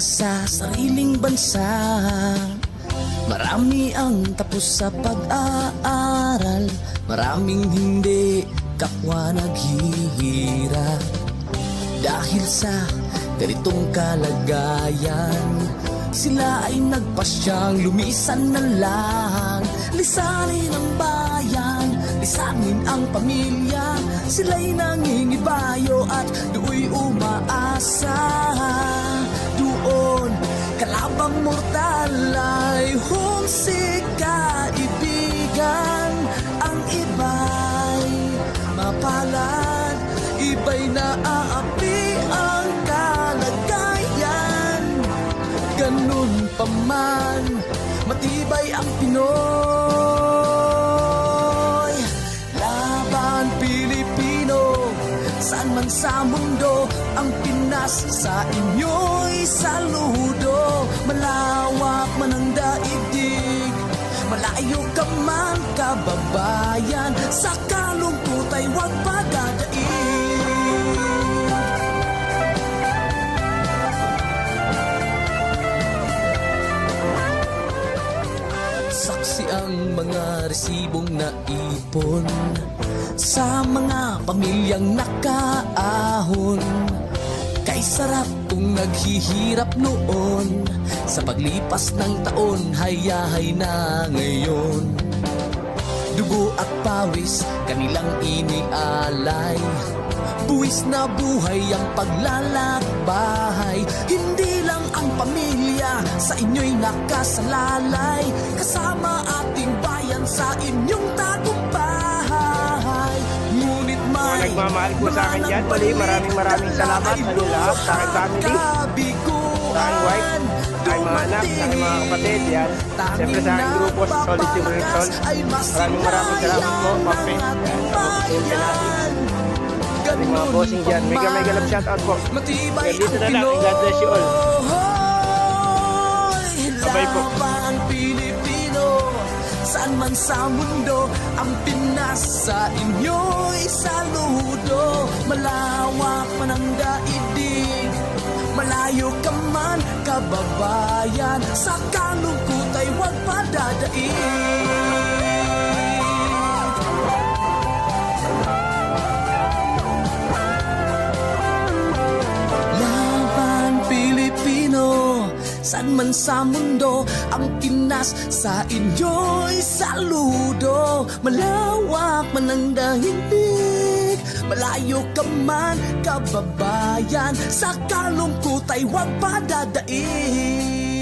sa sariling bansa. Marami ang tapos sa pag-aaral, maraming hindi kapwa naghihirap. Dahil sa ganitong kalagayan, sila ay nagpasyang lumisan na lang. Lisanin ang bayan, lisanin ang pamilya. Sila'y nangingibayo at do'y umaasa. Doon, kalabang mortal ay humsik kaibigan. Ang iba'y mapalad, iba'y naaapi ang kalagayan. Ganun pa man, matibay ang Pinoy. Laban Pilipino, saan man sa mundo, ang Pinas sa inyo'y saludo. Malawak man ang daigdig, malayo ka man kababayan, sa kalungkot ay huwag padadaig. Saksi ang mga resibong naipon sa mga pamilyang nakaahon. Kay sarap kung naghihirap noon, sa paglipas ng taon hayahay na ngayon. Dugo at pawis kanilang inialay, buwis na buhay ang paglalakbay. Hindi lang ang pamilya sa inyo'y nakasalalay, kasama ating bayan sa inyong tagumpay. Ngunit may nagmamahal po sa akin dyan. Muli, maraming salamat sa inyo lahat, sa aking family, sa aking wife, sa aking mga anak, sa aking mga kapatid yan. Siyempre sa aking grupo sa Solid Generation. Maraming salamat po, Papi. Ating mga bossing dyan. Mega love shoutout po. Kaya dito na lang. God bless you all. Bye po. Laban Pilipino, saan man sa mundo, ang Pinas sa inyo'y saludo. Malawak man ang daigdig, malayo ka man kababayan, sa kalungkot ay huwag padadaig. Saan man sa mundo, ang Pinas sa inyo'y saludo. Malawak man ang daigdig, malayo ka man kababayan, sa kalungkot ay huwag padadaig.